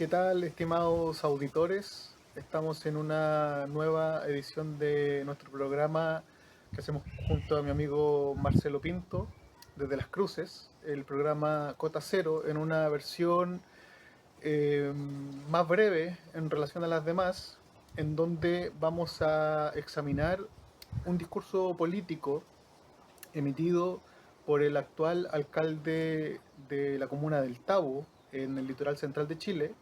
¿Qué tal, estimados auditores? Estamos en una nueva edición de nuestro programa que hacemos junto a mi amigo Marcelo Pinto desde Las Cruces, el programa Cota Cero, en una versión más breve en relación a las demás, en donde vamos a examinar un discurso político emitido por el actual alcalde de la comuna del Tabo, en el litoral central de Chile,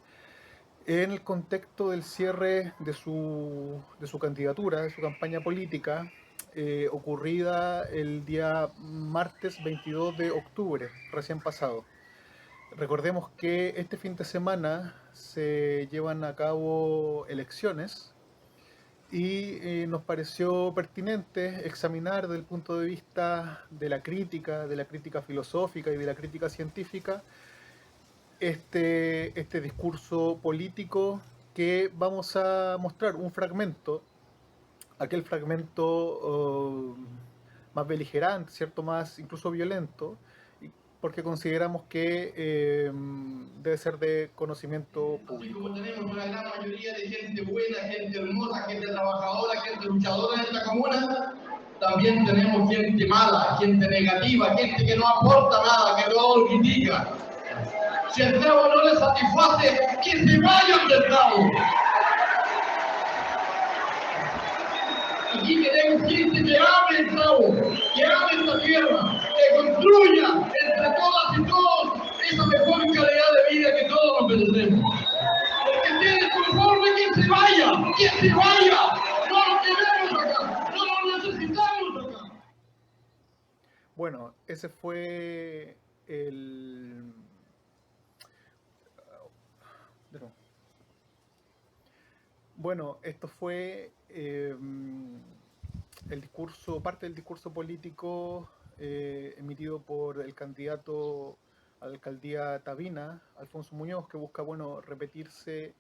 en el contexto del cierre de su candidatura, de su campaña política, ocurrida el día martes 22 de octubre, recién pasado. Recordemos que este fin de semana se llevan a cabo elecciones y nos pareció pertinente examinar desde el punto de vista de la crítica filosófica y de la crítica científica, este discurso político que vamos a mostrar un fragmento, aquel fragmento más beligerante, ¿cierto? Más incluso violento, porque consideramos que debe ser de conocimiento Así público. como tenemos una gran mayoría de gente buena, gente hermosa, gente trabajadora, gente luchadora en esta comuna, también tenemos gente mala, gente negativa, gente que no aporta nada, que todo critica. Si el Tabo no le satisface, que se vayan del Tabo. Aquí queremos gente que ame el Tabo, que ame esta tierra, que construya entre todas y todos esa mejor calidad de vida que todos nos merecemos. El que tiene conforme, que se vaya, que se vaya. No lo queremos acá, no lo necesitamos acá. Bueno, ese fue el... de nuevo. Bueno, esto fue el discurso, parte del discurso político emitido por el candidato a la alcaldía Tabina, Alfonso Muñoz, que busca, bueno, repetirse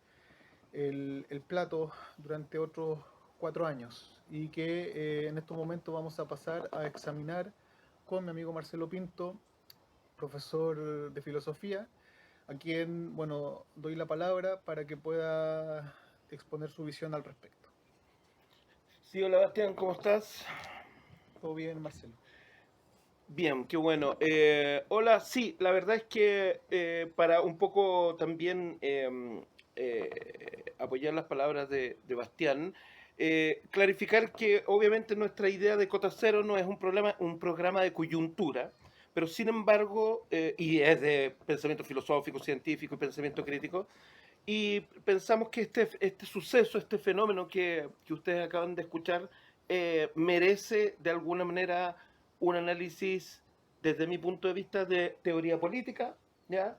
el plato durante otros 4 años y que en estos momentos vamos a pasar a examinar con mi amigo Marcelo Pinto, profesor de filosofía, a quien, bueno, doy la palabra para que pueda exponer su visión al respecto. Sí, hola Bastián, ¿cómo estás? ¿Todo bien, Marcelo? Bien, qué bueno. Hola, sí, la verdad es que para un poco también apoyar las palabras de Bastián, clarificar que obviamente nuestra idea de Cota Cero no es un programa de coyuntura, pero sin embargo, y es de pensamiento filosófico, científico y pensamiento crítico, y pensamos que este suceso, este fenómeno que ustedes acaban de escuchar, merece de alguna manera un análisis desde mi punto de vista de teoría política, ¿ya?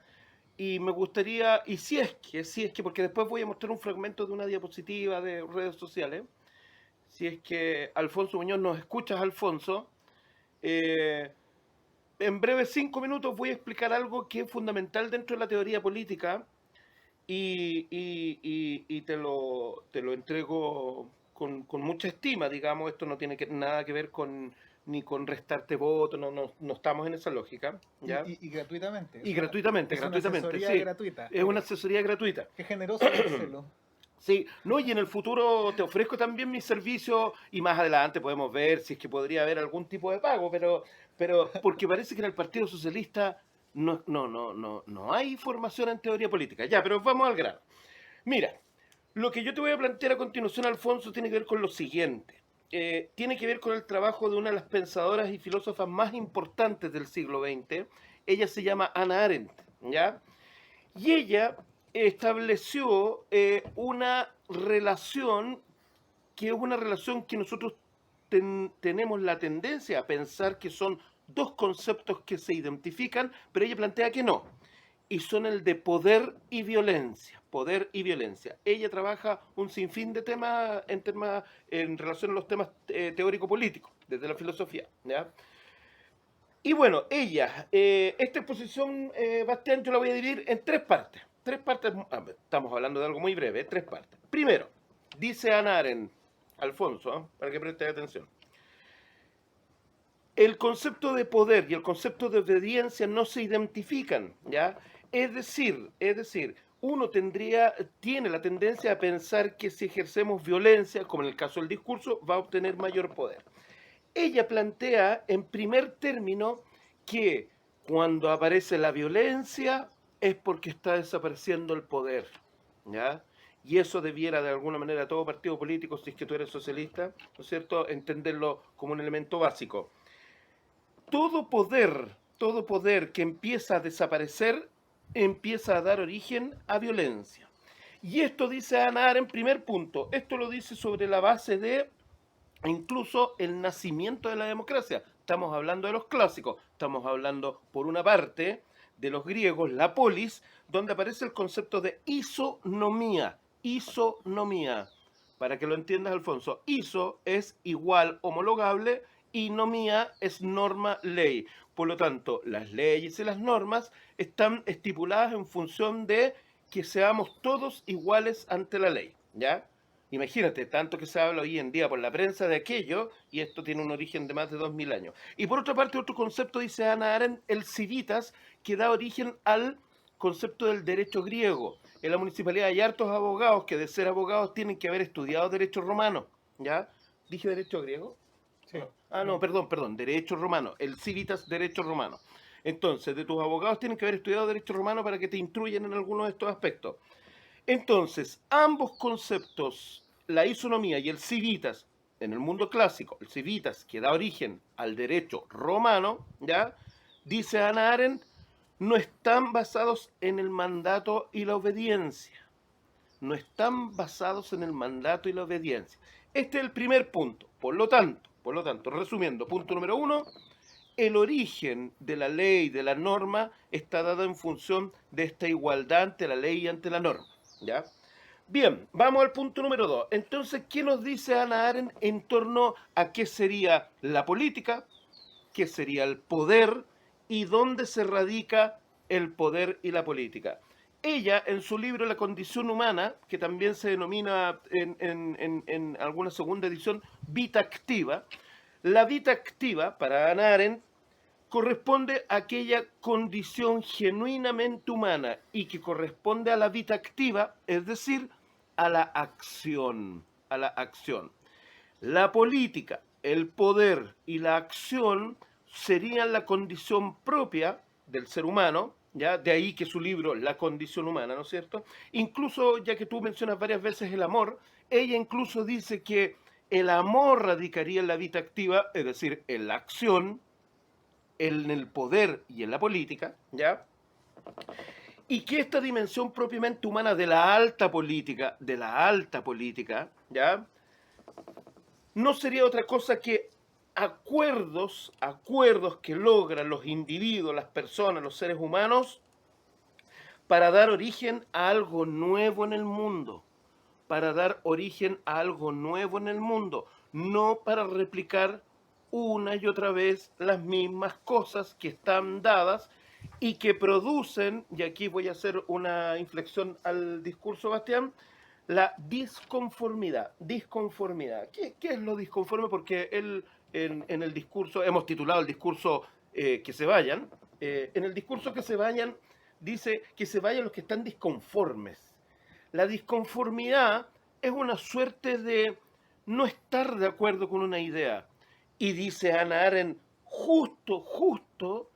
Y me gustaría, y si es que, porque después voy a mostrar un fragmento de una diapositiva de redes sociales, si es que Alfonso Muñoz nos escuchas, Alfonso, eh, en breves 5 minutos voy a explicar algo que es fundamental dentro de la teoría política y te lo entrego con mucha estima, digamos. Esto no tiene nada que ver ni con restarte votos, no estamos en esa lógica, ¿ya? Y gratuitamente. Y gratuitamente, Es una asesoría sí. gratuita. Es una asesoría gratuita. Qué generoso, Marcelo. Sí, no, y en el futuro te ofrezco también mis servicios y más adelante podemos ver si es que podría haber algún tipo de pago, pero porque parece que en el Partido Socialista no hay formación en teoría política. Ya, pero vamos al grano. Mira, lo que yo te voy a plantear a continuación, Alfonso, tiene que ver con lo siguiente. Tiene que ver con el trabajo de una de las pensadoras y filósofas más importantes del siglo XX. Ella se llama Hannah Arendt, ¿ya? Y ella estableció una relación que es una relación que nosotros tenemos la tendencia a pensar que son dos conceptos que se identifican, pero ella plantea que no. Y son el de poder y violencia. Poder y violencia. Ella trabaja un sinfín de temas en relación a los temas teórico-políticos, desde la filosofía, ¿ya? Y bueno, esta exposición, Bastián, yo la voy a dividir en tres partes. Tres partes, estamos hablando de algo muy breve, tres partes. Primero, dice Hannah Arendt, Alfonso, para que prestes atención. El concepto de poder y el concepto de obediencia no se identifican, ¿ya? Es decir, uno tiene la tendencia a pensar que si ejercemos violencia, como en el caso del discurso, va a obtener mayor poder. Ella plantea en primer término que cuando aparece la violencia es porque está desapareciendo el poder, ¿ya? Y eso debiera de alguna manera todo partido político, si es que tú eres socialista, ¿no es cierto?, entenderlo como un elemento básico. Todo poder que empieza a desaparecer empieza a dar origen a violencia. Y esto dice Hannah Arendt en primer punto. Esto lo dice sobre la base de incluso el nacimiento de la democracia. Estamos hablando de los clásicos. Estamos hablando, por una parte, de los griegos, la polis, donde aparece el concepto de isonomía. Isonomía. Para que lo entiendas, Alfonso, iso es igual, homologable, y nomía es norma, ley. Por lo tanto, las leyes y las normas están estipuladas en función de que seamos todos iguales ante la ley, ¿ya? Imagínate, tanto que se habla hoy en día por la prensa de aquello, y esto tiene un origen de más de 2000 años. Y por otra parte, otro concepto, dice Hannah Arendt, el civitas, que da origen al concepto del derecho griego. En la municipalidad hay hartos abogados que de ser abogados tienen que haber estudiado derecho romano, ¿ya? ¿Dije derecho griego? Sí. Ah, no, perdón, derecho romano, el civitas, derecho romano. Entonces, de tus abogados tienen que haber estudiado derecho romano para que te instruyan en algunos de estos aspectos. Entonces, ambos conceptos, la isonomía y el civitas, en el mundo clásico, el civitas que da origen al derecho romano, ¿ya? Dice Hannah Arendt, no están basados en el mandato y la obediencia. No están basados en el mandato y la obediencia. Este es el primer punto. Por lo tanto, resumiendo, punto número 1, el origen de la ley, de la norma, está dado en función de esta igualdad ante la ley y ante la norma, ¿ya? Bien, vamos al punto número 2. Entonces, ¿qué nos dice Hannah Arendt en torno a qué sería la política, qué sería el poder y dónde se radica el poder y la política? Ella, en su libro La condición humana, que también se denomina en alguna segunda edición Vida activa, la vida activa, para Hannah Arendt, corresponde a aquella condición genuinamente humana y que corresponde a la vida activa, es decir, a la acción, a la acción. La política, el poder y la acción serían la condición propia del ser humano, ¿ya? De ahí que su libro, La condición humana, ¿no es cierto? Incluso, ya que tú mencionas varias veces el amor, ella incluso dice que el amor radicaría en la vida activa, es decir, en la acción, en el poder y en la política, ¿ya? Y que esta dimensión propiamente humana de la alta política, ¿ya? No sería otra cosa que acuerdos que logran los individuos, las personas, los seres humanos, para dar origen a algo nuevo en el mundo, no para replicar una y otra vez las mismas cosas que están dadas y que producen, y aquí voy a hacer una inflexión al discurso, Bastián, la disconformidad. ¿Qué es lo disconforme? Porque él, en el discurso, hemos titulado el discurso que se vayan, en el discurso que se vayan, dice que se vayan los que están disconformes. La disconformidad es una suerte de no estar de acuerdo con una idea. Y dice Hannah Arendt, justo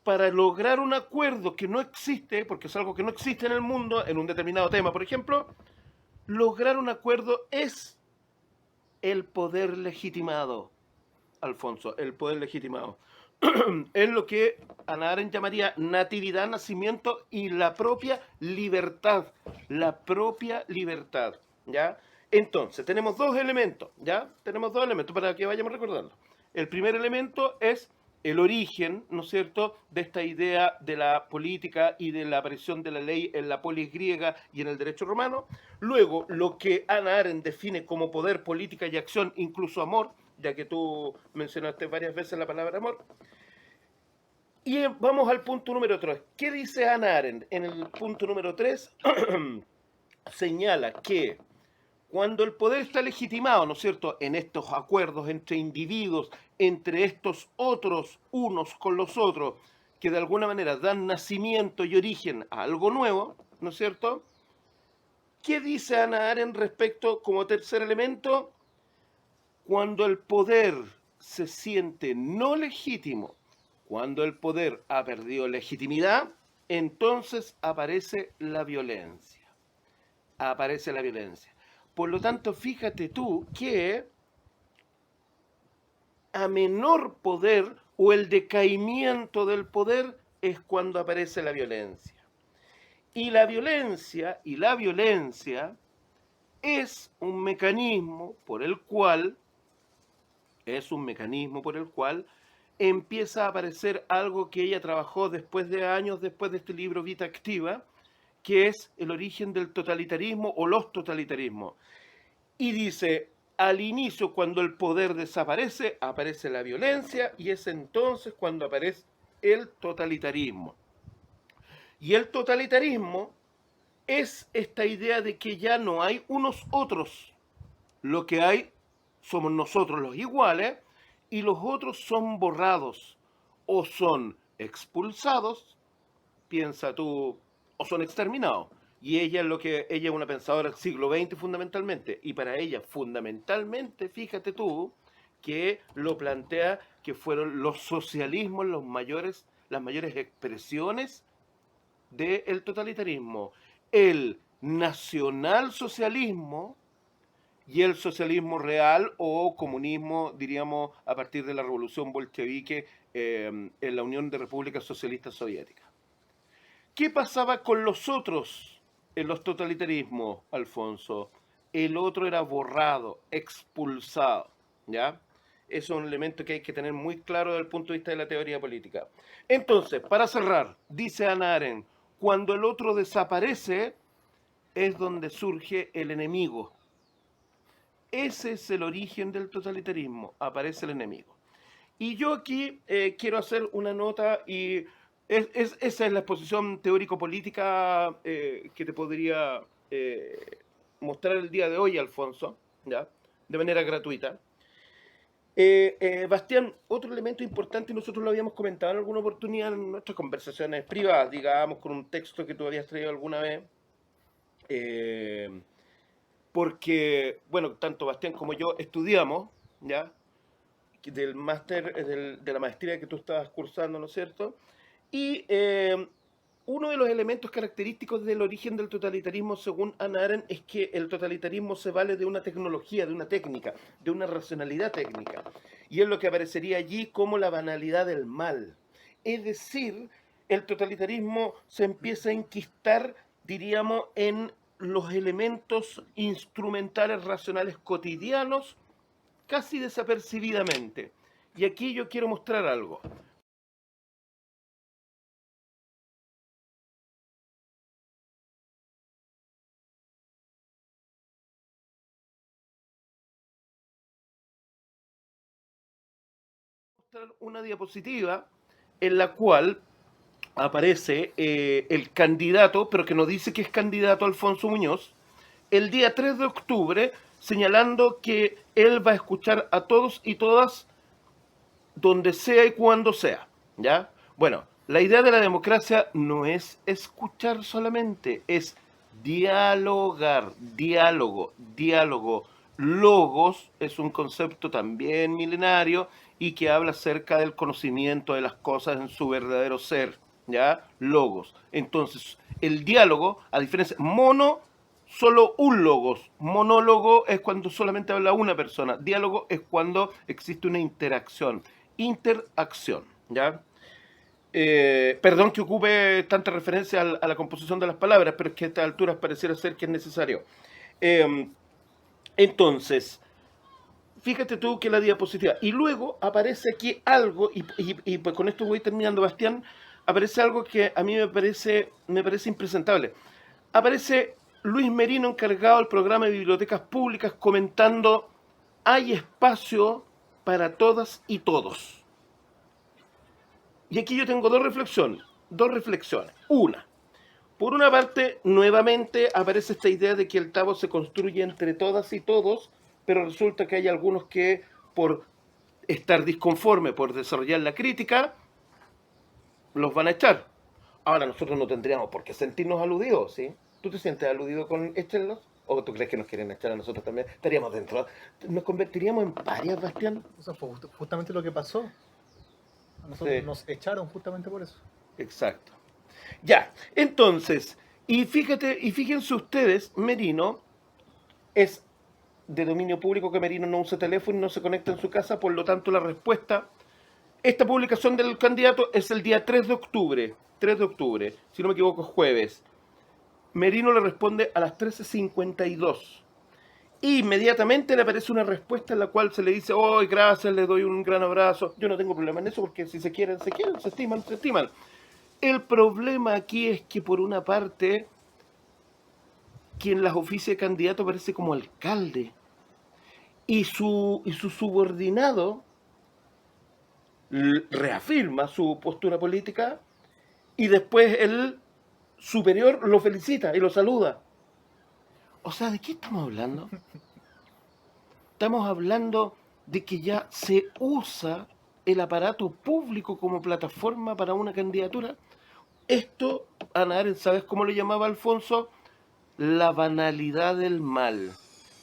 para lograr un acuerdo que no existe, porque es algo que no existe en el mundo, en un determinado tema, por ejemplo, lograr un acuerdo es el poder legitimado, Alfonso, el poder legitimado. Es lo que Hannah Arendt llamaría natividad, nacimiento y la propia libertad, ¿ya? Entonces, tenemos dos elementos, para que vayamos recordando. El primer elemento es el origen, ¿no es cierto?, de esta idea de la política y de la aparición de la ley en la polis griega y en el derecho romano. Luego, lo que Hannah Arendt define como poder, política y acción, incluso amor, ya que tú mencionaste varias veces la palabra amor. Y vamos al punto número 3. ¿Qué dice Hannah Arendt? En el punto número 3 señala que cuando el poder está legitimado, ¿no es cierto?, en estos acuerdos entre individuos, entre estos otros unos con los otros, que de alguna manera dan nacimiento y origen a algo nuevo, ¿no es cierto? ¿Qué dice Hannah Arendt respecto, como tercer elemento? Cuando el poder se siente no legítimo, cuando el poder ha perdido legitimidad, entonces aparece la violencia. Aparece la violencia. Por lo tanto, fíjate tú que a menor poder o el decaimiento del poder es cuando aparece la violencia. Y la violencia es un mecanismo por el cual empieza a aparecer algo que ella trabajó después de años, después de este libro Vita Activa, que es el origen del totalitarismo o los totalitarismos. Y dice, al inicio, cuando el poder desaparece, aparece la violencia, y es entonces cuando aparece el totalitarismo. Y el totalitarismo es esta idea de que ya no hay unos otros. Lo que hay somos nosotros los iguales, y los otros son borrados o son expulsados, piensa tú, o son exterminados. Y ella es una pensadora del siglo XX fundamentalmente, y para ella fundamentalmente, fíjate tú, que lo plantea que fueron los socialismos las mayores expresiones del totalitarismo. El nacionalsocialismo y el socialismo real o comunismo, diríamos, a partir de la revolución bolchevique en la Unión de Repúblicas Socialistas Soviéticas. ¿Qué pasaba con los otros en los totalitarismos, Alfonso? El otro era borrado, expulsado, ¿ya? Eso es un elemento que hay que tener muy claro desde el punto de vista de la teoría política. Entonces, para cerrar, dice Hannah Arendt, cuando el otro desaparece es donde surge el enemigo. Ese es el origen del totalitarismo, aparece el enemigo. Y yo aquí quiero hacer una nota, y esa es la exposición teórico-política que te podría mostrar el día de hoy, Alfonso, ¿ya? De manera gratuita. Bastián, otro elemento importante, y nosotros lo habíamos comentado en alguna oportunidad en nuestras conversaciones privadas, digamos, con un texto que tú habías traído alguna vez, porque, bueno, tanto Bastián como yo estudiamos, ¿ya? Del máster, de la maestría que tú estabas cursando, ¿no es cierto? Y uno de los elementos característicos del origen del totalitarismo, según Hannah Arendt, es que el totalitarismo se vale de una tecnología, de una técnica, de una racionalidad técnica. Y es lo que aparecería allí como la banalidad del mal. Es decir, el totalitarismo se empieza a enquistar, diríamos, en los elementos instrumentales racionales cotidianos, casi desapercibidamente. Y aquí yo quiero mostrar algo. Mostrar una diapositiva en la cual aparece el candidato, pero que no dice que es candidato, Alfonso Muñoz, el día 3 de octubre, señalando que él va a escuchar a todos y todas donde sea y cuando sea, ¿ya? Bueno, la idea de la democracia no es escuchar solamente, es dialogar, diálogo. Logos es un concepto también milenario y que habla acerca del conocimiento de las cosas en su verdadero ser, ¿ya? Logos. Entonces, el diálogo, a diferencia, solo un logos. Monólogo es cuando solamente habla una persona. Diálogo es cuando existe una interacción. Interacción, ¿ya? Perdón que ocupe tanta referencia a la composición de las palabras, pero es que a estas alturas pareciera ser que es necesario. Entonces, fíjate tú que la diapositiva. Y luego aparece aquí algo, y pues con esto voy terminando, Bastián, aparece algo que a mí me parece impresentable. Aparece Luis Merino, encargado del programa de bibliotecas públicas, comentando: hay espacio para todas y todos. Y aquí yo tengo dos reflexiones. Una, por una parte, nuevamente aparece esta idea de que el Tabo se construye entre todas y todos, pero resulta que hay algunos que, por estar disconforme, por desarrollar la crítica, los van a echar. Ahora nosotros no tendríamos por qué sentirnos aludidos, ¿sí? ¿Tú te sientes aludido con échenlos? ¿O tú crees que nos quieren echar a nosotros también? Estaríamos dentro. ¿Nos convertiríamos en parias, Bastián? Eso fue justamente lo que pasó. A nosotros Sí, nos echaron justamente por eso. exacto. Ya, entonces, y fíjense ustedes, Merino es de dominio público que Merino no use teléfono y no se conecta en su casa, por lo tanto la respuesta, esta publicación del candidato es el día 3 de octubre, 3 de octubre, si no me equivoco es jueves. Merino le responde a las 13:52. Inmediatamente le aparece una respuesta en la cual se le dice, oh, gracias, le doy un gran abrazo. Yo no tengo problema en eso porque si se quieren, se quieren, se estiman, se estiman. El problema aquí es que por una parte, quien las oficia de candidato aparece como alcalde y su subordinado reafirma su postura política y después el superior lo felicita y lo saluda. O sea, ¿de qué estamos hablando? Estamos hablando de que ya se usa el aparato público como plataforma para una candidatura. Esto, Ana Arendt, ¿sabes cómo lo llamaba Alfonso? La banalidad del mal.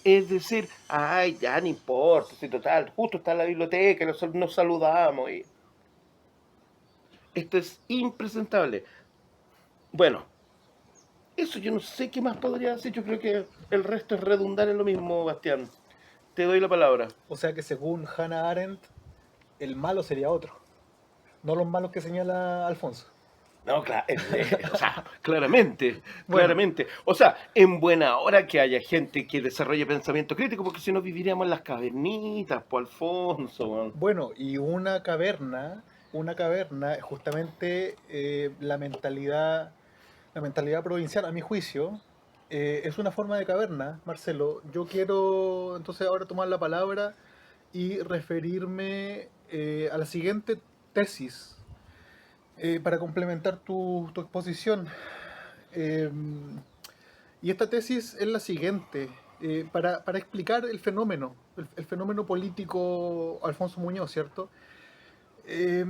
Es decir, ay, ya no importa, si total, justo está en la biblioteca, nos saludamos. Y... Esto es impresentable. Bueno, eso yo no sé qué más podría decir, yo creo que el resto es redundar en lo mismo, Bastián. Te doy la palabra. O sea que según Hannah Arendt, el malo sería otro. No los malos que señala Alfonso. No, claro, o sea, claramente, Bueno, claramente. O sea, en buena hora que haya gente que desarrolle pensamiento crítico, porque si no viviríamos en las cavernitas, por Alfonso. Weón. bueno, y una caverna es justamente la mentalidad provincial, a mi juicio, es una forma de caverna, Marcelo. Yo quiero entonces ahora tomar la palabra y referirme a la siguiente tesis para complementar tu exposición. Eh, y esta tesis es la siguiente, para explicar el fenómeno político Alfonso Muñoz, ¿cierto? Eh,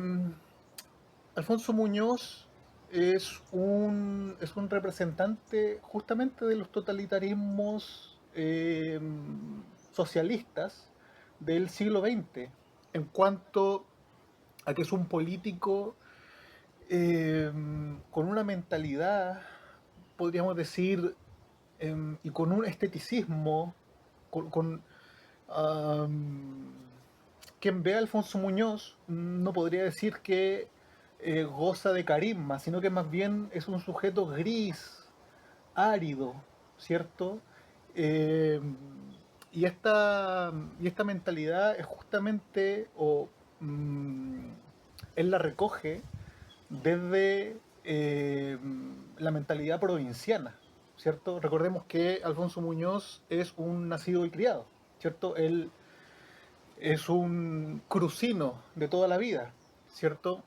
Alfonso Muñoz es un representante justamente de los totalitarismos socialistas del siglo XX, en cuanto a que es un político eh, con una mentalidad, podríamos decir, y con un esteticismo, con am, quien ve a Alfonso Muñoz no podría decir que goza de carisma, sino que más bien es un sujeto gris, árido, ¿cierto? Eh, y esta mentalidad es justamente, mm, él la recoge desde la mentalidad provinciana, ¿cierto? Recordemos que Alfonso Muñoz es un nacido y criado, ¿cierto? Él es un crucino de toda la vida, ¿cierto?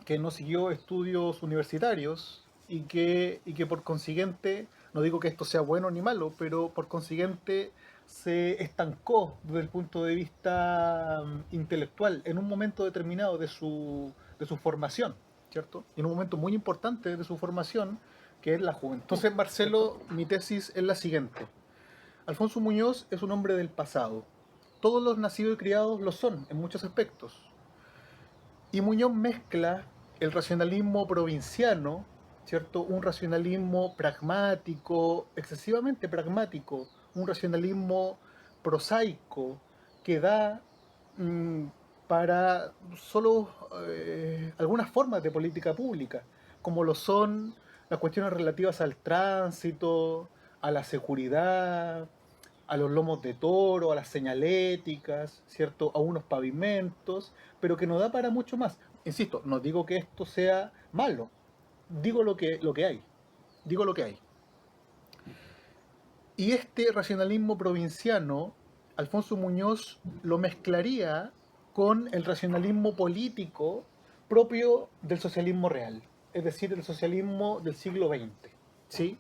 Que no siguió estudios universitarios y que por consiguiente, no digo que esto sea bueno ni malo, pero por consiguiente se estancó desde el punto de vista intelectual en un momento determinado de su formación, ¿cierto? Y en un momento muy importante de su formación, que es la juventud. Entonces, Marcelo, mi tesis es la siguiente. Alfonso Muñoz es un hombre del pasado. Todos los nacidos y criados lo son en muchos aspectos. Y Muñoz mezcla el racionalismo provinciano, ¿cierto? Un racionalismo pragmático, excesivamente pragmático, un racionalismo prosaico que da mm, para solo algunas formas de política pública, como lo son las cuestiones relativas al tránsito, a la seguridad, a los lomos de toro, a las señaléticas, ¿cierto? A unos pavimentos, pero que no da para mucho más. Insisto, no digo que esto sea malo, digo lo que hay, digo lo que hay. Y este racionalismo provinciano, Alfonso Muñoz lo mezclaría con el racionalismo político propio del socialismo real, es decir, el socialismo del siglo XX, ¿sí?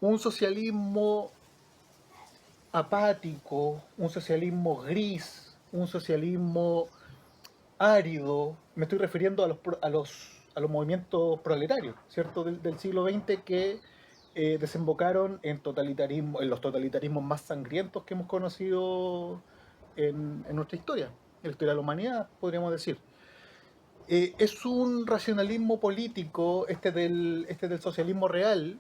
Un socialismo apático, un socialismo gris, un socialismo árido. Me estoy refiriendo a a los movimientos proletarios, ¿cierto? Del siglo XX que desembocaron en totalitarismo, en los totalitarismos más sangrientos que hemos conocido en nuestra historia, en la historia de la humanidad, podríamos decir. Es un racionalismo político, este del socialismo real,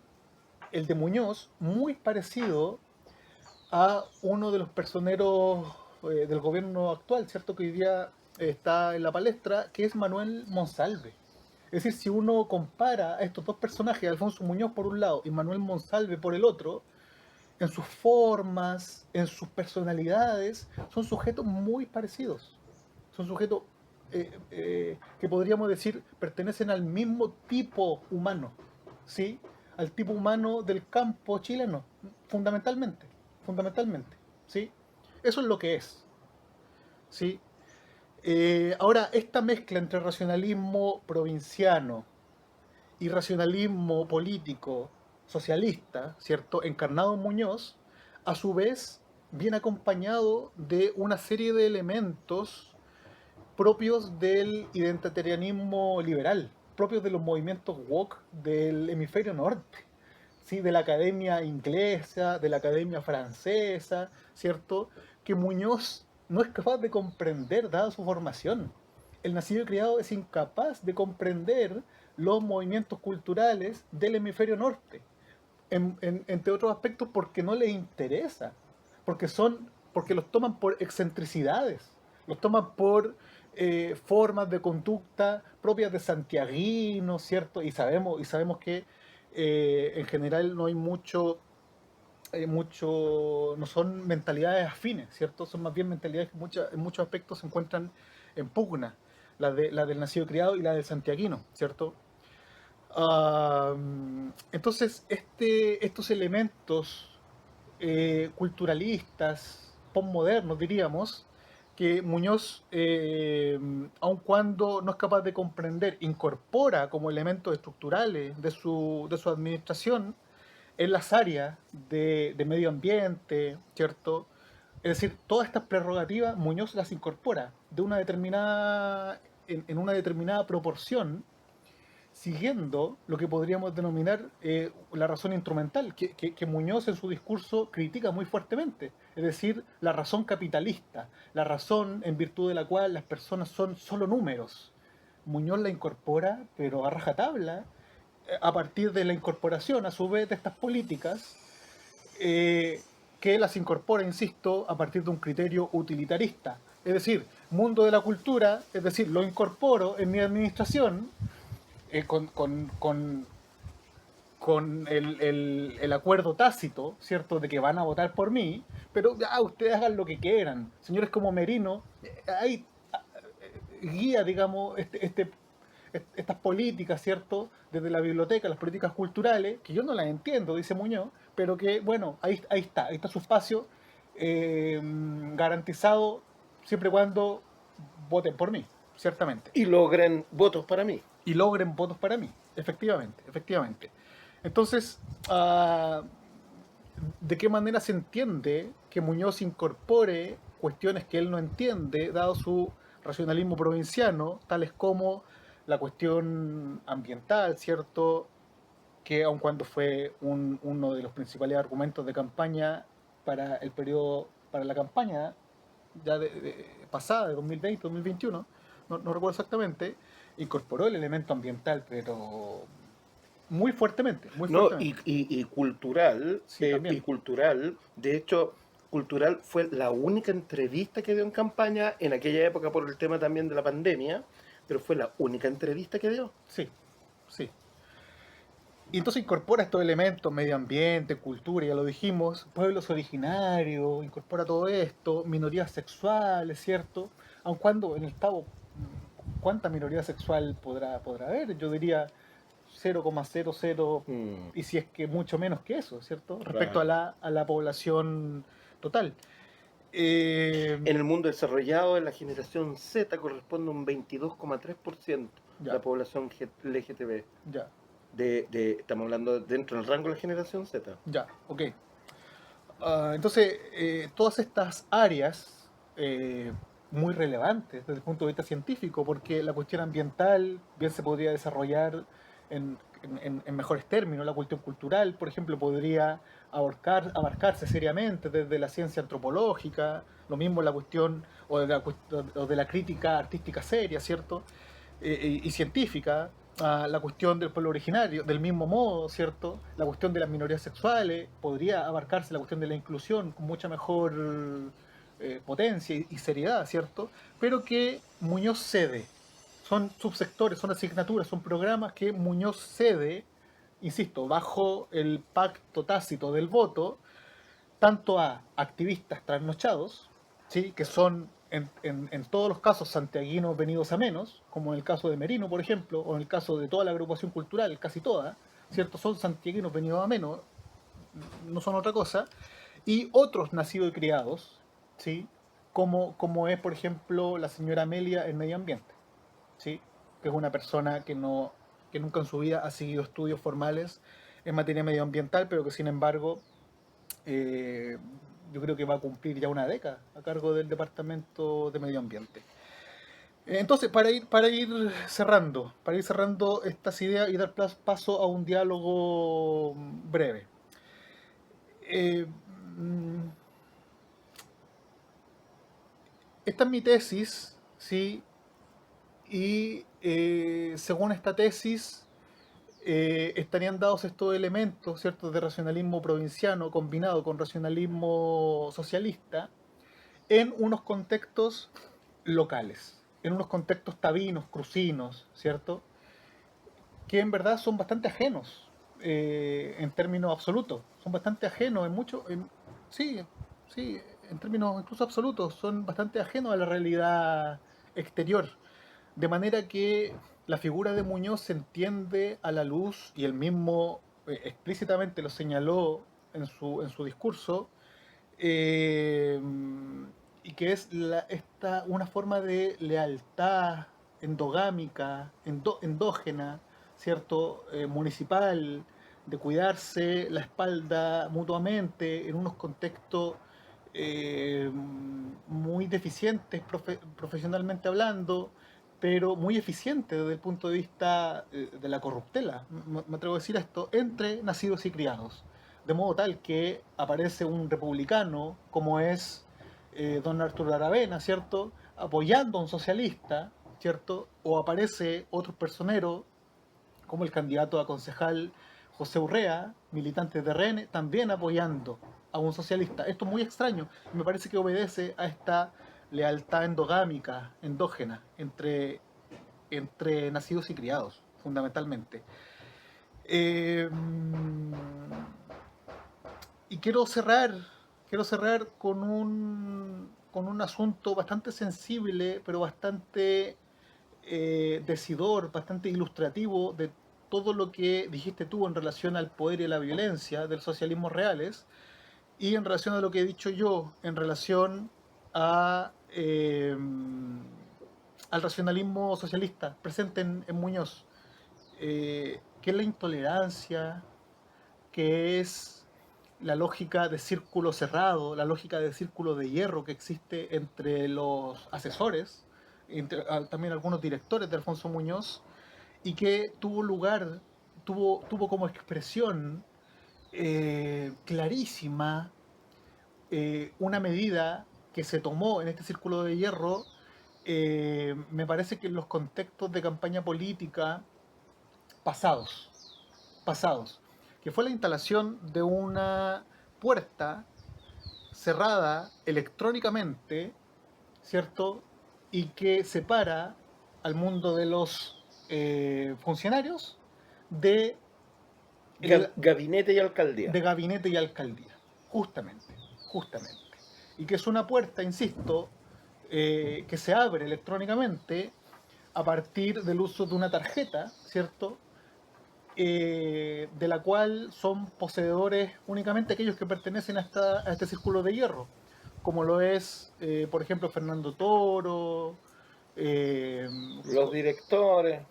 el de Muñoz, muy parecido a uno de los personeros del gobierno actual, ¿cierto? Que hoy día está en la palestra, que es Manuel Monsalve. Es decir, si uno compara a estos dos personajes, Alfonso Muñoz por un lado y Manuel Monsalve por el otro, en sus formas, en sus personalidades, son sujetos muy parecidos. Son sujetos que podríamos decir pertenecen al mismo tipo humano, ¿sí? Al tipo humano del campo chileno, fundamentalmente, fundamentalmente, ¿sí? Eso es lo que es, ¿sí? Ahora, esta mezcla entre racionalismo provinciano y racionalismo político socialista, ¿cierto? Encarnado en Muñoz, a su vez viene acompañado de una serie de elementos propios del identitarianismo liberal, propios de los movimientos woke del hemisferio norte, ¿sí? De la academia inglesa, de la academia francesa, ¿cierto? Que Muñoz no es capaz de comprender, dada su formación. El nacido y criado es incapaz de comprender los movimientos culturales del hemisferio norte, entre otros aspectos porque no les interesa, porque los toman por excentricidades, los toman por formas de conducta propias de santiaguinos, ¿cierto? Y sabemos que en general no hay no son mentalidades afines, ¿cierto? Son más bien mentalidades que en muchos aspectos se encuentran en pugna, la del nacido y criado y la del santiaguino, ¿cierto? Entonces, estos elementos culturalistas, postmodernos, diríamos, que Muñoz, aun cuando no es capaz de comprender, incorpora como elementos estructurales de su administración en las áreas de medio ambiente, ¿cierto? Es decir, todas estas prerrogativas Muñoz las incorpora de una determinada, en una determinada proporción, siguiendo lo que podríamos denominar la razón instrumental, que Muñoz en su discurso critica muy fuertemente, es decir, la razón capitalista, la razón en virtud de la cual las personas son solo números. Muñoz la incorpora, pero a rajatabla, a partir de la incorporación, a su vez, de estas políticas, que las incorpora, insisto, a partir de un criterio utilitarista. Es decir, mundo de la cultura, es decir, lo incorporo en mi administración, con el acuerdo tácito, ¿cierto?, de que van a votar por mí, pero ya ustedes hagan lo que quieran. Señores como Merino, ahí guía, digamos, estas políticas, ¿cierto?, desde la biblioteca, las políticas culturales, que yo no las entiendo, dice Muñoz, pero que, bueno, ahí está su espacio garantizado siempre y cuando voten por mí, ciertamente. Y logren votos para mí. Y logren votos para mí, efectivamente, efectivamente. Entonces, ¿de qué manera se entiende que Muñoz incorpore cuestiones que él no entiende, dado su racionalismo provinciano, tales como la cuestión ambiental, ¿cierto? Que aun cuando fue uno de los principales argumentos de campaña para el periodo, para la campaña ya pasada, de 2020, 2021, no recuerdo exactamente, incorporó el elemento ambiental, pero muy fuertemente, muy No, fuertemente. y cultural, Sí, también. y cultural, de hecho, cultural fue la única entrevista que dio en campaña en aquella época por el tema también de la pandemia, pero fue la única entrevista que dio. Sí, sí. Y entonces incorpora estos elementos, medio ambiente, cultura, ya lo dijimos, pueblos originarios, incorpora todo esto, minorías sexuales, ¿cierto? Aun cuando en el Estado, ¿cuánta minoría sexual podrá haber? Yo diría 0,00, Mm, y si es que mucho menos que eso, ¿cierto? Respecto claro. a la población total. Eh, En el mundo desarrollado, en la generación Z corresponde un 22,3% de ya, la población LGTB. ya, Estamos hablando dentro del rango de la generación Z. ya, ok. Entonces, todas estas áreas muy relevantes desde el punto de vista científico, porque la cuestión ambiental bien se podría desarrollar en mejores términos, la cuestión cultural, por ejemplo, podría abarcarse seriamente desde la ciencia antropológica, lo mismo la cuestión o de la crítica artística seria, ¿cierto? Y científica, la cuestión del pueblo originario, del mismo modo, ¿cierto? La cuestión de las minorías sexuales, podría abarcarse la cuestión de la inclusión con mucha mejor potencia y seriedad, ¿cierto? Pero que Muñoz cede. Son subsectores, son asignaturas, son programas que Muñoz cede, insisto, bajo el pacto tácito del voto, tanto a activistas trasnochados, ¿sí? Que son en todos los casos santiaguinos venidos a menos, como en el caso de Merino, por ejemplo, o en el caso de toda la agrupación cultural, casi toda, ¿cierto? Son santiaguinos venidos a menos, no son otra cosa, y otros nacidos y criados, ¿sí? Como es, por ejemplo, la señora Amelia en medio ambiente, ¿sí? Que es una persona que nunca en su vida ha seguido estudios formales en materia medioambiental, pero que sin embargo eh, yo creo que va a cumplir ya una década a cargo del Departamento de Medio Ambiente. Entonces, para ir cerrando estas ideas y dar paso a un diálogo breve. Eh, mm, Esta es mi tesis, ¿sí? Y según esta tesis, estarían dados estos elementos, ¿cierto?, de racionalismo provinciano combinado con racionalismo socialista en unos contextos locales, en unos contextos tabinos, crucinos, ¿cierto?, que en verdad son bastante ajenos en términos absolutos, son bastante ajenos sí, sí, en términos incluso absolutos, son bastante ajenos a la realidad exterior. De manera que la figura de Muñoz se entiende a la luz, y él mismo explícitamente lo señaló en su discurso, eh, y que es una forma de lealtad endogámica, endógena, ¿cierto? Municipal, de cuidarse la espalda mutuamente en unos contextos muy deficientes profesionalmente hablando, pero muy eficientes desde el punto de vista de la corruptela, me atrevo a decir esto, entre nacidos y criados. De modo tal que aparece un republicano como es don Arturo Aravena, ¿cierto?, apoyando a un socialista, ¿cierto? O aparece otro personero como el candidato a concejal José Urrea, militante de RN, también apoyando a un socialista. Esto es muy extraño, me parece que obedece a esta lealtad endogámica, endógena, entre nacidos y criados, fundamentalmente. Eh, y quiero cerrar con un asunto bastante sensible, pero bastante decidor, bastante ilustrativo de todo lo que dijiste tú en relación al poder y a la violencia del socialismo reales, y en relación a lo que he dicho yo en relación a, al racionalismo socialista presente en Muñoz, que es la intolerancia, que es la lógica de círculo cerrado, la lógica de círculo de hierro que existe entre los asesores, también algunos directores de Alfonso Muñoz, y que tuvo como expresión clarísima una medida que se tomó en este círculo de hierro, me parece que en los contextos de campaña política pasados, que fue la instalación de una puerta cerrada electrónicamente, ¿cierto? Y que separa al mundo de los funcionarios de, Gabinete y alcaldía. de gabinete y alcaldía, justamente. Y que es una puerta, insisto, que se abre electrónicamente a partir del uso de una tarjeta, ¿cierto?, de la cual son poseedores únicamente aquellos que pertenecen a este círculo de hierro, como lo es, por ejemplo, Fernando Toro, Los directores.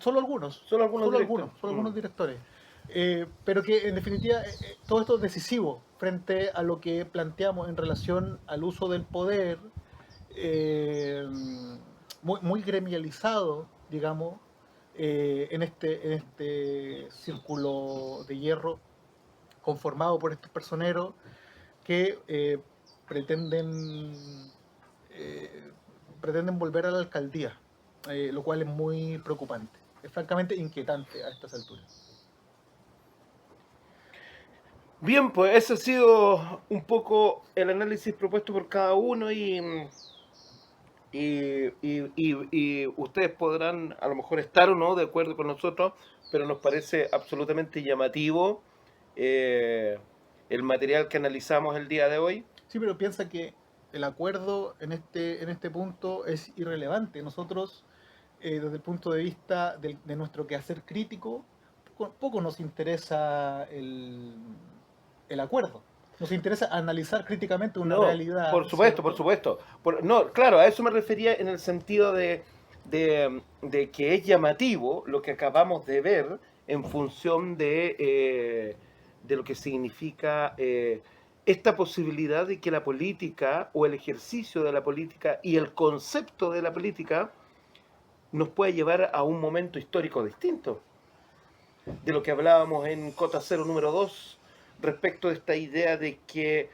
solo algunos, Solo algunos directores. Pero que en definitiva todo esto es decisivo frente a lo que planteamos en relación al uso del poder eh, muy gremializado, digamos, en este círculo de hierro conformado por estos personeros que pretenden, eh, pretenden volver a la alcaldía, lo cual es muy preocupante. Es francamente inquietante a estas alturas. Bien, pues ese ha sido un poco el análisis propuesto por cada uno y ustedes podrán a lo mejor estar o no de acuerdo con nosotros, pero nos parece absolutamente llamativo eh, el material que analizamos el día de hoy. Sí, pero piensa que el acuerdo en este punto es irrelevante. Nosotros, desde el punto de vista de nuestro quehacer crítico, poco nos interesa el acuerdo. Nos interesa analizar críticamente una No, realidad, por supuesto, por ¿cierto? supuesto. No, claro, a eso me refería en el sentido de que es llamativo lo que acabamos de ver en función de lo que significa esta posibilidad de que la política o el ejercicio de la política y el concepto de la política nos puede llevar a un momento histórico distinto. De lo que hablábamos en Cota Cero número 2 respecto de esta idea de que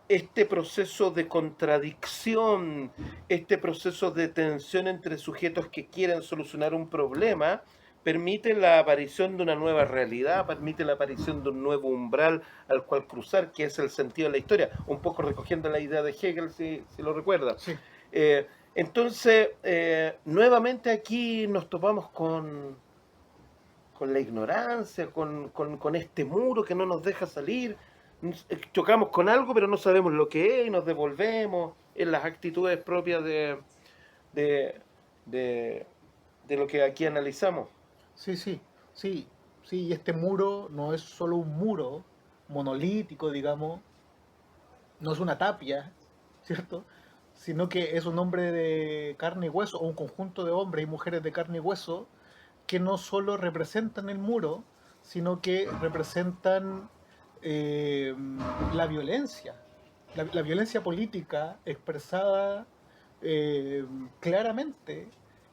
este proceso de contradicción, este proceso de tensión entre sujetos que quieren solucionar un problema, permite la aparición de una nueva realidad, permite la aparición de un nuevo umbral al cual cruzar, que es el sentido de la historia, un poco recogiendo la idea de Hegel, si lo recuerda. Sí, Entonces, nuevamente aquí nos topamos con la ignorancia, con este muro que no nos deja salir. Chocamos con algo, pero no sabemos lo que es y nos devolvemos en las actitudes propias de, de, de lo que aquí analizamos. sí, sí, sí, sí. Y este muro no es solo un muro monolítico, digamos, no es una tapia, ¿cierto? Sino que es un hombre de carne y hueso, o un conjunto de hombres y mujeres de carne y hueso, que no solo representan el muro, sino que representan eh, la violencia, la violencia política expresada eh, claramente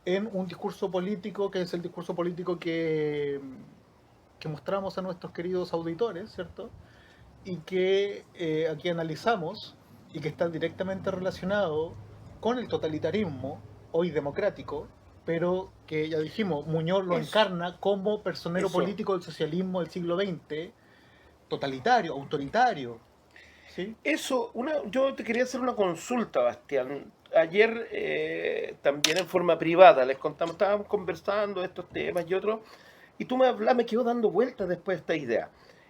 en un discurso político que es el discurso político que mostramos a nuestros queridos auditores, ¿cierto? Y que aquí analizamos y que está directamente relacionado con el totalitarismo, hoy democrático, pero que ya dijimos, Muñoz lo Eso, encarna como personero eso. político del socialismo del siglo XX, totalitario, autoritario. ¿Sí? Yo te quería hacer una consulta, Bastián. Ayer, también en forma privada, les contamos, estábamos conversando de estos temas y otros, y tú me quedó dando vueltas después de esta idea.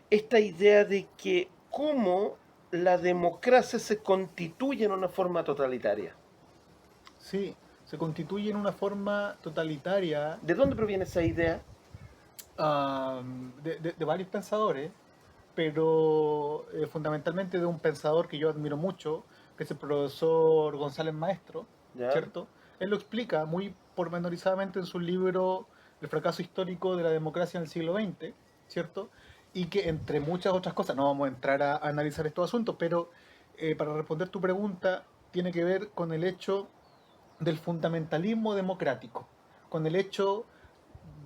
Esta idea de que cómo la democracia se constituye en una forma totalitaria. Sí, se constituye en una forma totalitaria ¿De dónde proviene esa idea? de varios pensadores, pero fundamentalmente de un pensador que yo admiro mucho, que es el profesor González Maestro, ¿Ya? ¿cierto? Él lo explica muy pormenorizadamente en su libro El fracaso histórico de la democracia en el siglo XX, ¿cierto? Y que entre muchas otras cosas, no vamos a entrar a analizar estos asuntos, pero para responder tu pregunta, tiene que ver con el hecho del fundamentalismo democrático, con el hecho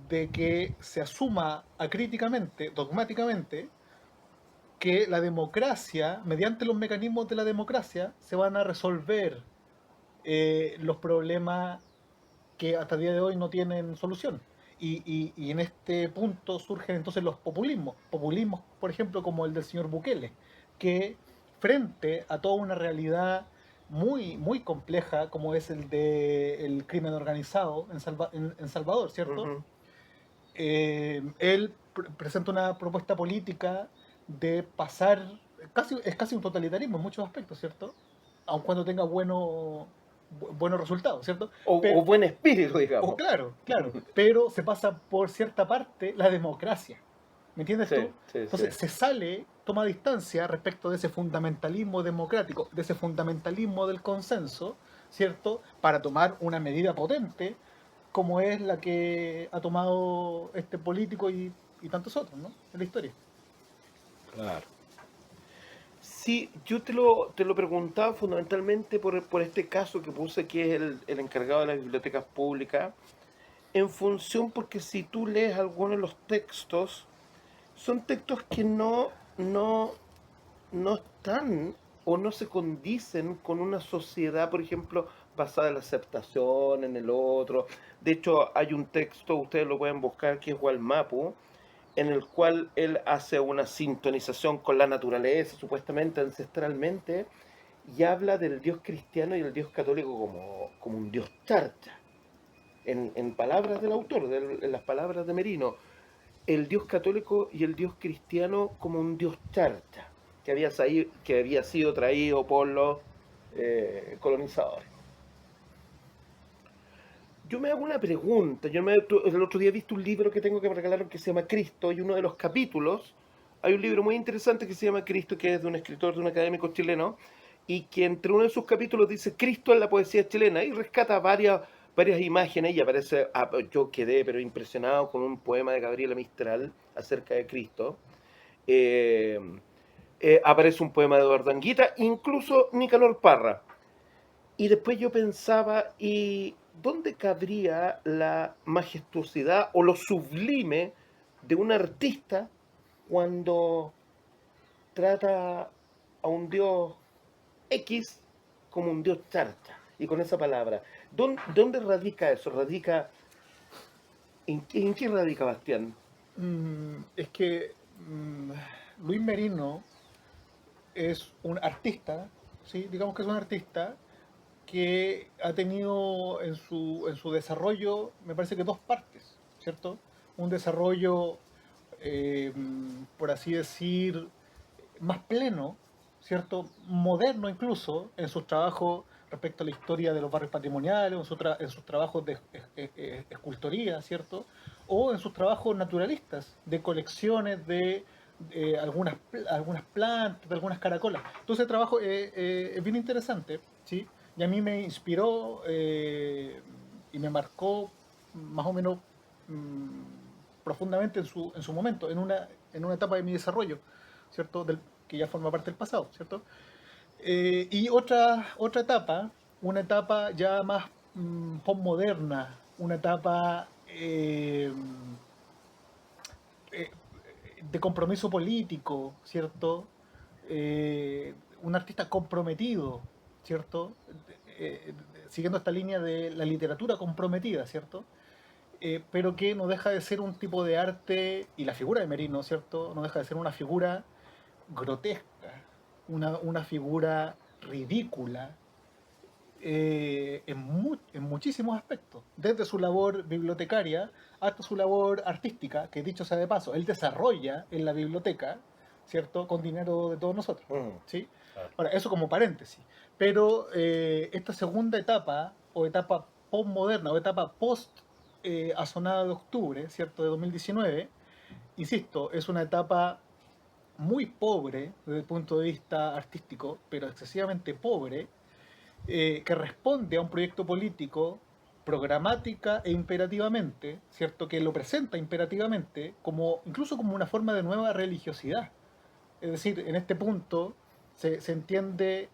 de que se asuma acríticamente, dogmáticamente, que la democracia, mediante los mecanismos de la democracia, se van a resolver los problemas que hasta el día de hoy no tienen solución. Y en este punto surgen entonces los populismos. Populismos, por ejemplo, como el del señor Bukele, que frente a toda una realidad muy compleja, como es el del crimen organizado en Salvador, ¿cierto? Ujú. Él presenta una propuesta política de pasar, es casi un totalitarismo en muchos aspectos, ¿cierto? Aun cuando tenga buenos resultados, ¿cierto? O buen espíritu, O digamos. claro, claro, pero se pasa por cierta parte la democracia. ¿Me entiendes Sí, tú? sí, sí. Entonces se sale, toma distancia respecto de ese fundamentalismo democrático, de ese fundamentalismo del consenso, ¿cierto? Para tomar una medida potente como es la que ha tomado este político y tantos otros, ¿no? En la historia. Claro. Sí, yo te lo preguntaba fundamentalmente por este caso que puse, que es el encargado de las bibliotecas públicas, en función porque si tú lees algunos de los textos, son textos que no están o no se condicen con una sociedad, por ejemplo, basada en la aceptación, en el otro. De hecho, hay un texto, ustedes lo pueden buscar, que es Walmapu, en el cual él hace una sintonización con la naturaleza, supuestamente ancestralmente, y habla del Dios cristiano y el Dios católico como un Dios charcha. En palabras del autor, en las palabras de Merino, el Dios católico y el Dios cristiano como un Dios charcha, que había sido traído por los colonizadores. Yo me hago una pregunta. El otro día he visto un libro que tengo que me regalaron que se llama Cristo, y uno de los capítulos, hay un libro muy interesante que se llama Cristo, que es de un escritor, de un académico chileno, y que entre uno de sus capítulos dice Cristo en la poesía chilena, y rescata varias imágenes, y aparece, yo quedé pero impresionado con un poema de Gabriela Mistral acerca de Cristo. Eh, Aparece un poema de Eduardo Anguita, incluso Nicanor Parra. Y después yo pensaba, ¿y dónde cabría la majestuosidad o lo sublime de un artista cuando trata a un dios X como un dios charcha? Y con esa palabra, ¿dónde radica eso? ¿En qué radica, Bastián? Es que Luis Merino es un artista, ¿sí? Digamos que es un artista que ha tenido en su desarrollo, me parece que dos partes, ¿cierto? Un desarrollo, eh, por así decir, más pleno, ¿cierto? Moderno incluso, en sus trabajos respecto a la historia de los barrios patrimoniales, en sus trabajos de escultoría, ¿cierto? O en sus trabajos naturalistas, de colecciones de algunas plantas, de algunas caracolas. Entonces el trabajo es bien interesante, ¿sí? Y a mí me inspiró y me marcó más o menos profundamente en su momento, en una etapa de mi desarrollo, ¿cierto? Que ya forma parte del pasado, ¿cierto? Y otra etapa, una etapa ya más postmoderna, una etapa eh, de compromiso político, ¿cierto? Un artista comprometido, ¿cierto? Siguiendo esta línea de la literatura comprometida, ¿cierto? Pero que no deja de ser un tipo de arte, y la figura de Merino, ¿cierto? No deja de ser una figura grotesca, una figura ridícula, en muchísimos aspectos, desde su labor bibliotecaria hasta su labor artística, que dicho sea de paso, él desarrolla en la biblioteca, ¿cierto? Con dinero de todos nosotros, ¿sí? Claro. Ahora, eso como paréntesis. Pero esta segunda etapa, o etapa postmoderna, o etapa post Asonada de Octubre, ¿cierto? De 2019, insisto, es una etapa muy pobre desde el punto de vista artístico, pero excesivamente pobre, que responde a un proyecto político programática e imperativamente, ¿cierto? Que lo presenta imperativamente como incluso como una forma de nueva religiosidad. Es decir, en este punto se entiende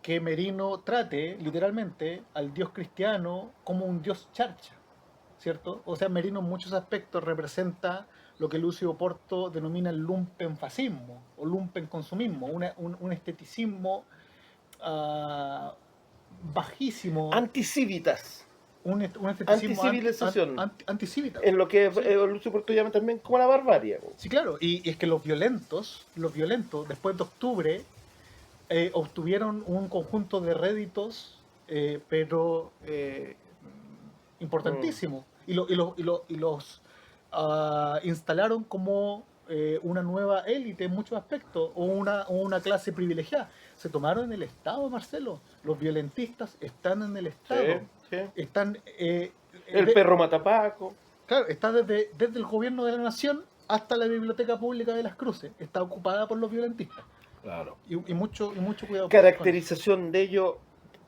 que Merino trate literalmente al dios cristiano como un dios charcha, ¿cierto? O sea, Merino en muchos aspectos representa lo que Lucio Porto denomina el lumpenfascismo o lumpenconsumismo, un esteticismo uh, bajísimo, Anticívitas, un esteticismo anticivilización, anticívita. en lo que Sí, Lucio Porto llama también como la barbarie. sí, claro. Y es que los violentos, después de octubre, obtuvieron un conjunto de réditos, pero Mm. importantísimos. Y los instalaron como una nueva élite en muchos aspectos, o una clase privilegiada. Se tomaron en el Estado, Marcelo. Los violentistas están en el Sí, Estado. sí. Están, El perro matapaco. claro, está desde el gobierno de la nación hasta la Biblioteca Pública de las Cruces. Está ocupada por los violentistas. Claro. Y mucho cuidado con eso. Caracterización de ello,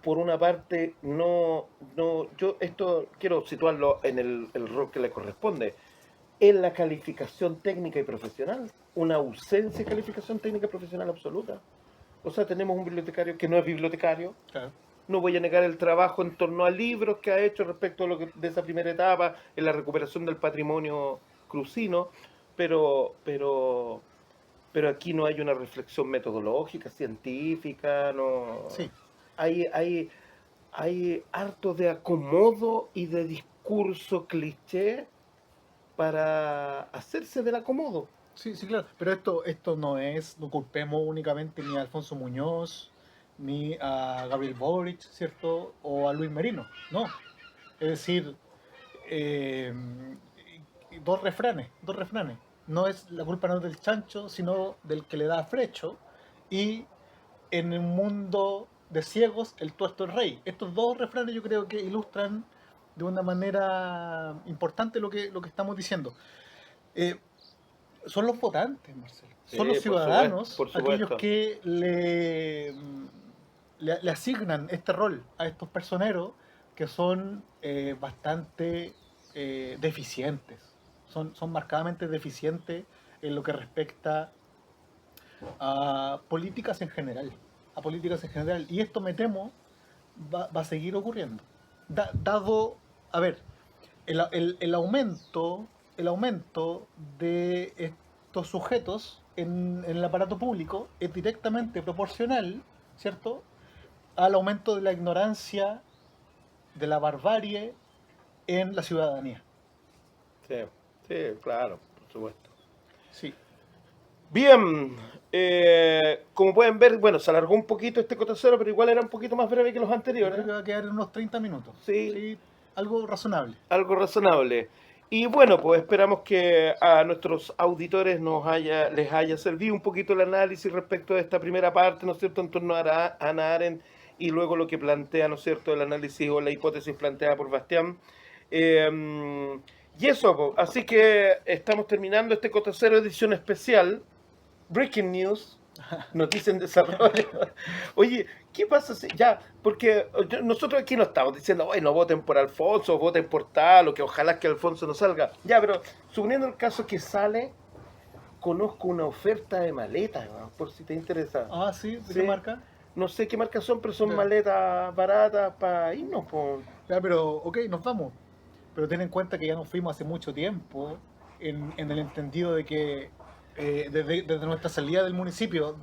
por una parte, yo esto quiero situarlo en el rol que le corresponde, en la calificación técnica y profesional, una ausencia de calificación técnica y profesional absoluta. O sea, tenemos un bibliotecario que no es bibliotecario. Claro. No voy a negar el trabajo en torno a libros que ha hecho respecto a de esa primera etapa en la recuperación del patrimonio crucino, pero aquí no hay una reflexión metodológica, científica, no. Sí, Hay harto de acomodo y de discurso cliché para hacerse del acomodo. sí, sí, claro. Pero esto no culpemos únicamente ni a Alfonso Muñoz, ni a Gabriel Boric, ¿cierto? O a Luis Merino, no. Es decir, eh, dos refranes, dos refranes. No es la culpa no es del chancho, sino del que le da frecho. Y en un mundo de ciegos, el tuerto es rey. Estos dos refranes yo creo que ilustran de una manera importante lo que estamos diciendo. Eh, Son los votantes, Marcelo. Sí, Son los por ciudadanos supuesto. aquellos que le asignan este rol a estos personeros que son bastante deficientes. Son marcadamente deficientes en lo que respecta a políticas en general. A políticas en general. Y esto, me temo, va a seguir ocurriendo. Dado, a ver, el aumento de estos sujetos en el aparato público es directamente proporcional, ¿cierto?, al aumento de la ignorancia, de la barbarie en la ciudadanía. Sí, sí, claro, por supuesto. Sí. Bien, como pueden ver, bueno, se alargó un poquito este cotacero, pero igual era un poquito más breve que los Yo anteriores. creo que va a quedar en unos 30 minutos. Sí. Algo razonable. Algo razonable. Y bueno, pues esperamos que a nuestros auditores les haya servido un poquito el análisis respecto de esta primera parte, ¿no es cierto?, en torno a Hannah Arendt y luego lo que plantea, ¿no es cierto?, el análisis o la hipótesis planteada por Bastián. Y eso, pues, así que estamos terminando este Cotacero edición especial. Breaking News, noticia en desarrollo. Oye, ¿qué pasa si ya? Porque nosotros aquí no estamos diciendo, oye, no voten por Alfonso, voten por tal, o que ojalá que Alfonso no salga. Ya, pero suponiendo el caso que sale, conozco una oferta de maletas, ¿no?, por si te interesa. Ah, sí, ¿de Sí. qué marca? No sé qué marcas son, pero son Ya. maletas baratas para irnos. Po. Ya, pero, ok, nos vamos. Pero ten en cuenta que ya nos fuimos hace mucho tiempo, en el entendido de que desde nuestra salida del municipio,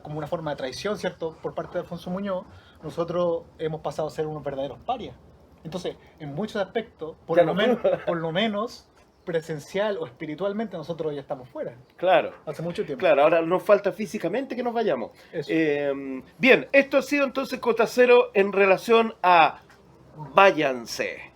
como una forma de traición, ¿cierto?, por parte de Alfonso Muñoz, nosotros hemos pasado a ser unos verdaderos parias. Entonces, en muchos aspectos, por Ya lo, no men- fuimos. por lo menos presencial o espiritualmente, nosotros ya estamos fuera, Claro. hace mucho tiempo. Claro, ahora nos falta físicamente que nos vayamos. Eso. Bien, esto ha sido entonces Cotacero en relación a váyanse.